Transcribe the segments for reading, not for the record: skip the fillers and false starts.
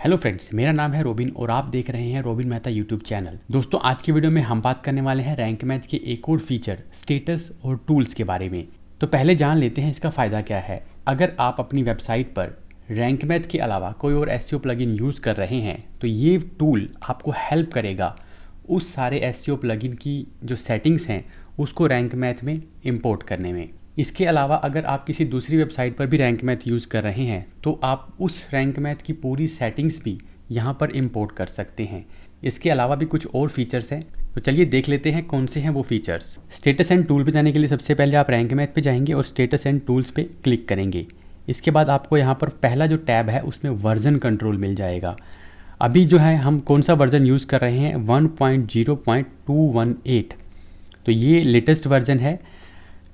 Hello friends, मेरा नाम है रोबिन और आप देख रहे हैं रोबिन मेहता यूट्यूब चैनल। दोस्तों, आज की वीडियो में हम बात करने वाले हैं रैंक मैथ के एक और फीचर स्टेटस और टूल्स के बारे में। तो पहले जान लेते हैं इसका फ़ायदा क्या है। अगर आप अपनी वेबसाइट पर रैंक मैथ के अलावा कोई और एसईओ प्लगइन यूज़ कर रहे हैं तो ये टूल आपको हेल्प करेगा उस सारे एसईओ प्लगइन की जो सेटिंग्स हैं उसको रैंक मैथ में इंपोर्ट करने में। इसके अलावा अगर आप किसी दूसरी वेबसाइट पर भी रैंक मैथ यूज़ कर रहे हैं तो आप उस रैंक मैथ की पूरी सेटिंग्स भी यहाँ पर इंपोर्ट कर सकते हैं। इसके अलावा भी कुछ और फीचर्स हैं, तो चलिए देख लेते हैं कौन से हैं वो फीचर्स। स्टेटस एंड टूल पे जाने के लिए सबसे पहले आप रैंक मैथ पे जाएंगे और स्टेटस एंड टूल्स पे क्लिक करेंगे। इसके बाद आपको यहाँ पर पहला जो टैब है उसमें वर्जन कंट्रोल मिल जाएगा। अभी जो है हम कौन सा वर्जन यूज़ कर रहे हैं 1.0.218, तो ये लेटेस्ट वर्जन है।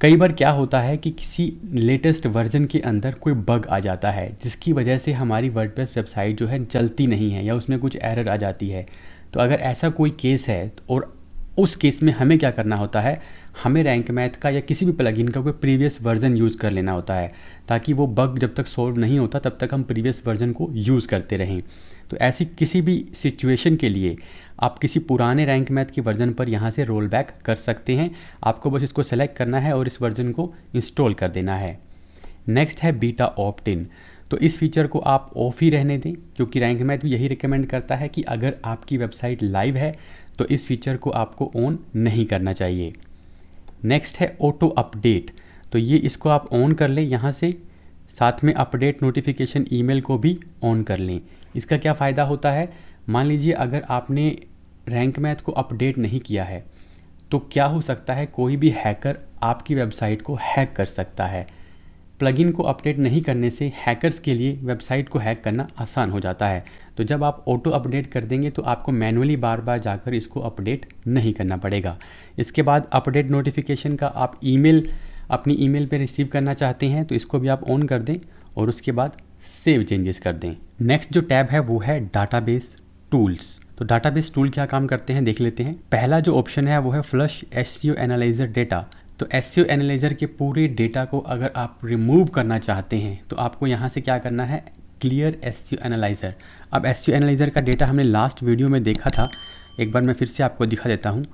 कई बार क्या होता है कि किसी लेटेस्ट वर्जन के अंदर कोई बग आ जाता है जिसकी वजह से हमारी वर्डप्रेस वेबसाइट जो है चलती नहीं है या उसमें कुछ एरर आ जाती है। तो अगर ऐसा कोई केस है और उस केस में हमें क्या करना होता है, हमें रैंक मैथ का या किसी भी प्लगइन का कोई प्रीवियस वर्जन यूज़ कर लेना होता है ताकि वो बग जब तक सॉल्व नहीं होता तब तक हम प्रीवियस वर्जन को यूज़ करते रहें। तो ऐसी किसी भी सिचुएशन के लिए आप किसी पुराने रैंक मैथ के वर्जन पर यहाँ से रोल बैक कर सकते हैं। आपको बस इसको सेलेक्ट करना है और इस वर्जन को इंस्टॉल कर देना है। नेक्स्ट है बीटा ऑप्ट इन। तो इस फीचर को आप ऑफ ही रहने दें क्योंकि रैंक मैथ भी यही रिकमेंड करता है कि अगर आपकी वेबसाइट लाइव है तो इस फीचर को आपको ऑन नहीं करना चाहिए। नेक्स्ट है ऑटो अपडेट। तो ये इसको आप ऑन कर लें यहाँ से, साथ में अपडेट नोटिफिकेशन ईमेल को भी ऑन कर लें। इसका क्या फ़ायदा होता है, मान लीजिए अगर आपने रैंक मैथ को अपडेट नहीं किया है तो क्या हो सकता है, कोई भी हैकर आपकी वेबसाइट को हैक कर सकता है। प्लगइन को अपडेट नहीं करने से हैकर्स के लिए वेबसाइट को हैक करना आसान हो जाता है। तो जब आप ऑटो अपडेट कर देंगे तो आपको मैनुअली बार बार जाकर इसको अपडेट नहीं करना पड़ेगा। इसके बाद अपडेट नोटिफिकेशन का आप ईमेल अपनी ईमेल पे रिसीव करना चाहते हैं तो इसको भी आप ऑन कर दें और उसके बाद सेव चेंजेस कर दें। नेक्स्ट जो टैब है वो है डाटाबेस टूल्स। तो डाटाबेस टूल क्या काम करते हैं देख लेते हैं। पहला जो ऑप्शन है वो है फ्लश एसईओ एनालाइजर डेटा। तो एसईओ एनालाइजर के पूरे डेटा को अगर आप रिमूव करना चाहते हैं तो आपको यहाँ से क्या करना है, क्लियर एसईओ एनालाइजर। अब एसईओ एनालाइजर का डेटा हमने लास्ट वीडियो में देखा था, एक बार मैं फिर से आपको दिखा देता हूँ।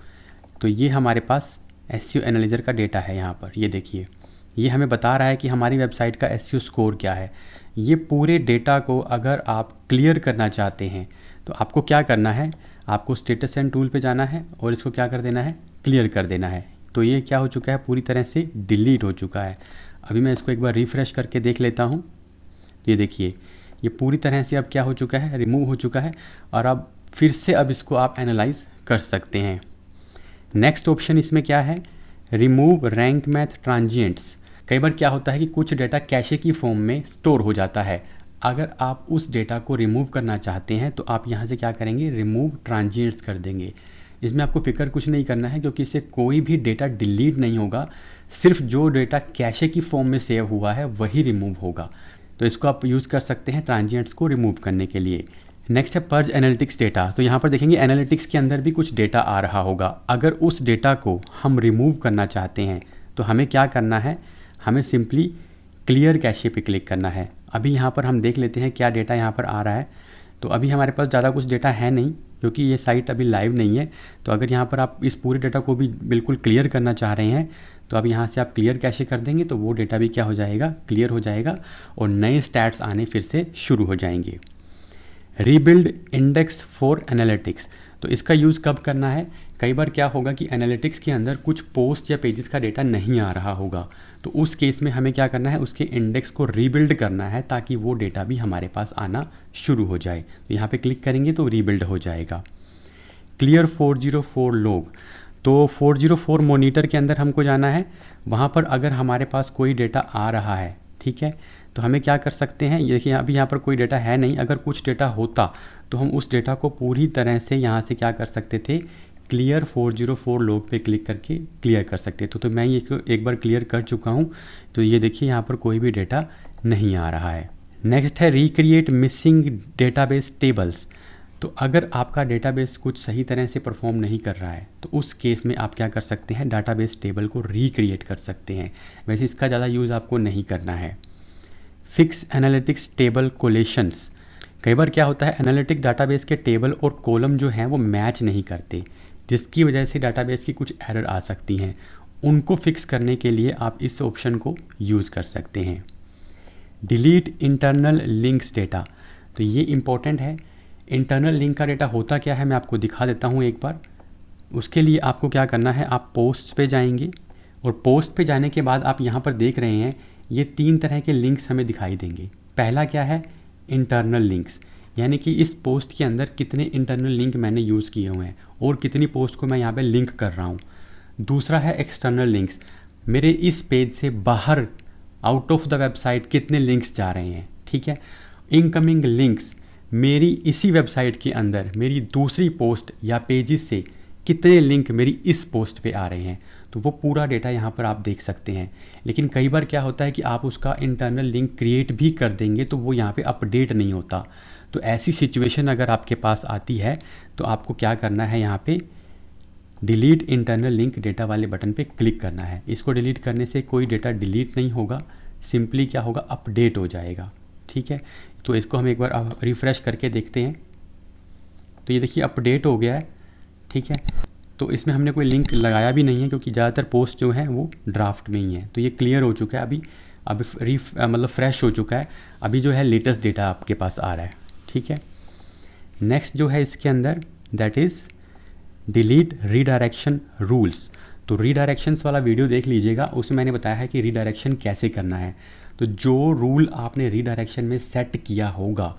तो ये हमारे पास एसईओ एनालाइजर का डेटा है यहाँ पर, ये देखिए। ये हमें बता रहा है कि हमारी वेबसाइट का एसईओ स्कोर क्या है। ये पूरे डेटा को अगर आप क्लियर करना चाहते हैं तो आपको क्या करना है, आपको स्टेटस एंड टूल पे जाना है और इसको क्या कर देना है, क्लियर कर देना है। तो ये क्या हो चुका है, पूरी तरह से डिलीट हो चुका है। अभी मैं इसको एक बार रिफ़्रेश करके देख लेता हूँ। ये देखिए, ये पूरी तरह से अब क्या हो चुका है, रिमूव हो चुका है और अब फिर से अब इसको आप एनालाइज कर सकते हैं। नेक्स्ट ऑप्शन इसमें क्या है, रिमूव रैंक मैथ ट्रांजिएंट्स। कई बार क्या होता है कि कुछ डेटा कैशे की फॉर्म में स्टोर हो जाता है। अगर आप उस डेटा को रिमूव करना चाहते हैं तो आप यहाँ से क्या करेंगे, रिमूव ट्रांजिएंट्स कर देंगे। इसमें आपको फिक्र कुछ नहीं करना है क्योंकि इससे कोई भी डेटा डिलीट नहीं होगा, सिर्फ जो डेटा कैशे की फॉर्म में सेव हुआ है वही रिमूव होगा। तो इसको आप यूज़ कर सकते हैं ट्रांजिएंट्स को रिमूव करने के लिए। नेक्स्ट है पर्ज एनालिटिक्स डेटा। तो यहाँ पर देखेंगे एनालिटिक्स के अंदर भी कुछ डेटा आ रहा होगा। अगर उस डेटा को हम रिमूव करना चाहते हैं तो हमें क्या करना है, हमें सिंपली क्लियर कैशे पे क्लिक करना है। अभी यहाँ पर हम देख लेते हैं क्या डेटा यहाँ पर आ रहा है। तो अभी हमारे पास ज़्यादा कुछ डेटा है नहीं क्योंकि ये साइट अभी लाइव नहीं है। तो अगर यहाँ पर आप इस पूरे डेटा को भी बिल्कुल क्लियर करना चाह रहे हैं तो अब यहाँ से आप क्लियर कैशे कर देंगे तो वो डेटा भी क्या हो जाएगा, क्लियर हो जाएगा और नए स्टैट्स आने फिर से शुरू हो जाएंगे। Rebuild index for analytics. तो इसका यूज़ कब करना है, कई बार क्या होगा कि एनालिटिक्स के अंदर कुछ पोस्ट या पेजेस का डेटा नहीं आ रहा होगा। तो उस केस में हमें क्या करना है, उसके इंडेक्स को रीबिल्ड करना है ताकि वो डेटा भी हमारे पास आना शुरू हो जाए। तो यहाँ पे क्लिक करेंगे तो रीबिल्ड हो जाएगा। Clear 404 log. तो 404 मॉनिटर के अंदर हमको जाना है। वहाँ पर अगर हमारे पास कोई डेटा आ रहा है, ठीक है, तो हमें क्या कर सकते हैं, देखिए अभी यहाँ पर कोई डेटा है नहीं। अगर कुछ डेटा होता तो हम उस डेटा को पूरी तरह से यहाँ से क्या कर सकते थे, क्लियर 404 लॉग पे क्लिक करके क्लियर कर सकते थे। तो मैं ये एक बार क्लियर कर चुका हूँ। तो ये देखिए यहाँ पर कोई भी डेटा नहीं आ रहा है। नेक्स्ट है रिक्रिएट मिसिंग डेटाबेस टेबल्स। तो अगर आपका डेटाबेस कुछ सही तरह से परफॉर्म नहीं कर रहा है तो उस केस में आप क्या कर सकते हैं, डाटाबेस टेबल को रिक्रिएट कर सकते हैं। वैसे इसका ज़्यादा यूज़ आपको नहीं करना है। Fix analytics table collations. कई बार क्या होता है, एनालिटिक डाटाबेस के टेबल और कॉलम जो हैं वो मैच नहीं करते, जिसकी वजह से डाटाबेस की कुछ एरर आ सकती हैं। उनको फिक्स करने के लिए आप इस ऑप्शन को यूज़ कर सकते हैं। डिलीट इंटरनल लिंक्स डेटा, तो ये इम्पोर्टेंट है। इंटरनल लिंक का डेटा होता क्या है मैं आपको दिखा देता हूँ एक बार। उसके लिए आपको क्या करना है, आप पोस्ट पे जाएंगे और पोस्ट पे जाने के बाद आप यहाँ पर देख रहे हैं ये 3 तरह के लिंक्स हमें दिखाई देंगे। पहला क्या है, इंटरनल लिंक्स, यानी कि इस पोस्ट के अंदर कितने इंटरनल लिंक मैंने यूज़ किए हुए हैं और कितनी पोस्ट को मैं यहाँ पे लिंक कर रहा हूँ। दूसरा है एक्सटर्नल लिंक्स, मेरे इस पेज से बाहर आउट ऑफ द वेबसाइट कितने लिंक्स जा रहे हैं, ठीक है। इनकमिंग लिंक्स, मेरी इसी वेबसाइट के अंदर मेरी दूसरी पोस्ट या पेजेस से कितने लिंक मेरी इस पोस्ट पे आ रहे हैं, तो वो पूरा डेटा यहाँ पर आप देख सकते हैं। लेकिन कई बार क्या होता है कि आप उसका इंटरनल लिंक क्रिएट भी कर देंगे तो वो यहाँ पे अपडेट नहीं होता। तो ऐसी सिचुएशन अगर आपके पास आती है तो आपको क्या करना है, यहाँ पे डिलीट इंटरनल लिंक डेटा वाले बटन पे क्लिक करना है। इसको डिलीट करने से कोई डेटा डिलीट नहीं होगा, सिंपली क्या होगा, अपडेट हो जाएगा, ठीक है। तो इसको हम एक बार रिफ़्रेश करके देखते हैं, तो ये देखिए अपडेट हो गया है, ठीक है। तो इसमें हमने कोई लिंक लगाया भी नहीं है क्योंकि ज़्यादातर पोस्ट जो है वो ड्राफ्ट में ही है। तो ये क्लियर हो चुका है, अभी मतलब फ्रेश हो चुका है। अभी जो है लेटेस्ट डेटा आपके पास आ रहा है, ठीक है। नेक्स्ट जो है इसके अंदर that is delete redirection rules. तो रीडायरेक्शंस वाला वीडियो देख लीजिएगा, उसमें मैंने बताया है कि रीडायरेक्शन कैसे करना है। तो जो रूल आपने रीडायरेक्शन में सेट किया होगा,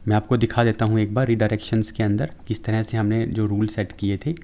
मैं आपको दिखा देता हूँ एक बार रीडायरेक्शंस के अंदर किस तरह से हमने जो रूल सेट किए थे।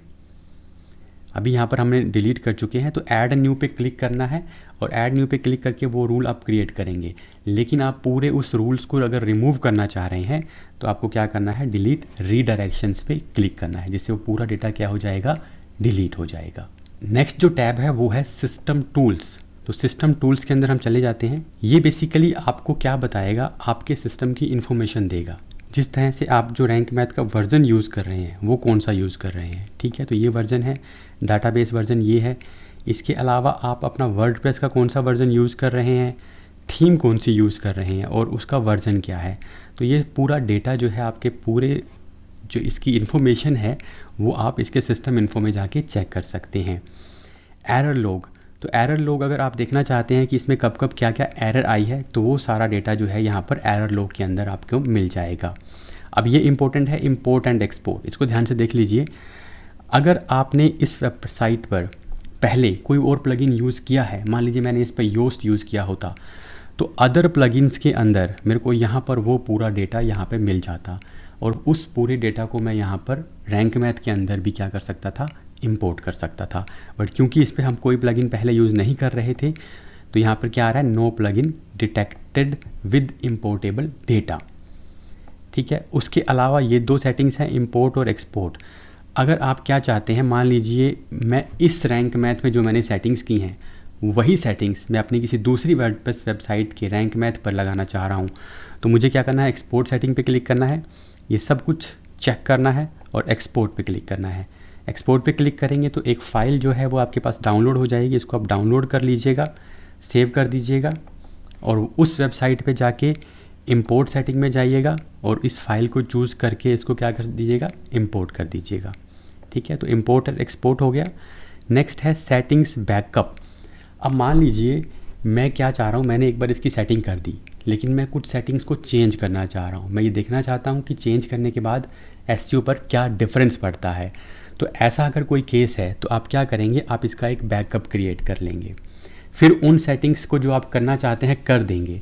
अभी यहाँ पर हमने डिलीट कर चुके हैं, तो ऐड न्यू पे क्लिक करना है और ऐड न्यू पे क्लिक करके वो रूल आप क्रिएट करेंगे। लेकिन आप पूरे उस रूल्स को अगर रिमूव करना चाह रहे हैं तो आपको क्या करना है, डिलीट रीडायरेक्शंस पे क्लिक करना है, जिससे वो पूरा डेटा क्या हो जाएगा, डिलीट हो जाएगा। नेक्स्ट जो टैब है वो है सिस्टम टूल्स। तो सिस्टम टूल्स के अंदर हम चले जाते हैं। ये बेसिकली आपको क्या बताएगा, आपके सिस्टम की इन्फॉर्मेशन देगा, जिस तरह से आप जो रैंक मैथ का वर्जन यूज़ कर रहे हैं वो कौन सा यूज़ कर रहे हैं, ठीक है। तो ये वर्जन है, डाटाबेस वर्जन ये है। इसके अलावा आप अपना वर्डप्रेस का कौन सा वर्जन यूज़ कर रहे हैं, थीम कौन सी यूज़ कर रहे हैं और उसका वर्जन क्या है। तो ये पूरा डेटा जो है आपके पूरे जो इसकी इन्फॉर्मेशन है वो आप इसके सिस्टम इन्फो में जाके चेक कर सकते हैं। एरर लॉग, तो एरर लॉग अगर आप देखना चाहते हैं कि इसमें कब कब क्या क्या एरर आई है तो वो सारा डेटा जो है यहाँ पर एरर लॉग के अंदर आपको मिल जाएगा। अब ये इंपॉर्टेंट है, इंपोर्ट एंड एक्सपोर्ट, इसको ध्यान से देख लीजिए। अगर आपने इस वेबसाइट पर पहले कोई और प्लगइन यूज़ किया है, मान लीजिए मैंने इस पर योस्ट यूज़ किया होता, तो अदर प्लगइन्स के अंदर मेरे को यहाँ पर वो पूरा डेटा यहाँ पे मिल जाता और उस पूरे डेटा को मैं यहाँ पर रैंक मैथ के अंदर भी क्या कर सकता था, इंपोर्ट कर सकता था। बट क्योंकि इस पर हम कोई प्लगइन पहले यूज़ नहीं कर रहे थे तो यहाँ पर क्या आ रहा है, no plugin detected with importable data, ठीक है। उसके अलावा ये 2 सेटिंग्स हैं, इंपोर्ट और एक्सपोर्ट। अगर आप क्या चाहते हैं, मान लीजिए मैं इस रैंक मैथ में जो मैंने सेटिंग्स की हैं वही सेटिंग्स मैं अपनी किसी दूसरी वर्डप्रेस वेबसाइट के रैंक मैथ पर लगाना चाह रहा हूँ, तो मुझे क्या करना है, एक्सपोर्ट सेटिंग पे क्लिक करना है, ये सब कुछ चेक करना है और एक्सपोर्ट पे क्लिक करना है। एक्सपोर्ट पे क्लिक करेंगे तो एक फ़ाइल जो है वो आपके पास डाउनलोड हो जाएगी, इसको आप डाउनलोड कर लीजिएगा, सेव कर दीजिएगा और उस वेबसाइट पे जाके इंपोर्ट सेटिंग में जाइएगा और इस फाइल को चूज़ करके इसको क्या कर दीजिएगा, इंपोर्ट कर दीजिएगा, ठीक है। तो इंपोर्ट और एक्सपोर्ट हो गया। नेक्स्ट है सेटिंग्स बैकअप। अब मान लीजिए मैं क्या चाह रहा हूँ, मैंने एक बार इसकी सेटिंग कर दी लेकिन मैं कुछ सेटिंग्स को चेंज करना चाह रहा हूँ, मैं ये देखना चाहता हूँ कि चेंज करने के बाद एसईओ पर क्या डिफरेंस पड़ता है। तो ऐसा अगर कोई केस है तो आप क्या करेंगे, आप इसका एक बैकअप क्रिएट कर लेंगे, फिर उन सेटिंग्स को जो आप करना चाहते हैं कर देंगे।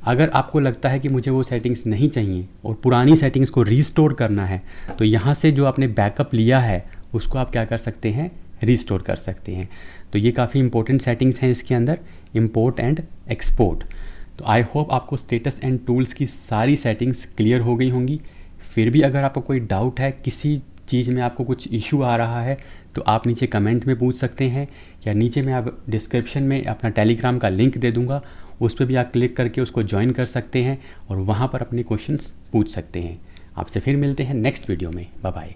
अगर आपको लगता है कि मुझे वो सेटिंग्स नहीं चाहिए और पुरानी सेटिंग्स को रीस्टोर करना है तो यहाँ से जो आपने बैकअप लिया है उसको आप क्या कर सकते हैं, रीस्टोर कर सकते हैं। तो ये काफ़ी इंपॉर्टेंट सेटिंग्स हैं इसके अंदर, इंपोर्ट एंड एक्सपोर्ट। तो आई होप आपको स्टेटस एंड टूल्स की सारी सेटिंग्स क्लियर हो गई होंगी। फिर भी अगर आपको कोई डाउट है, किसी चीज़ में आपको कुछ इशू आ रहा है तो आप नीचे कमेंट में पूछ सकते हैं या नीचे मैं आप डिस्क्रिप्शन में अपना टेलीग्राम का लिंक दे दूंगा, उस पर भी आप क्लिक करके उसको ज्वाइन कर सकते हैं और वहाँ पर अपने क्वेश्चंस पूछ सकते हैं। आपसे फिर मिलते हैं नेक्स्ट वीडियो में। Bye bye.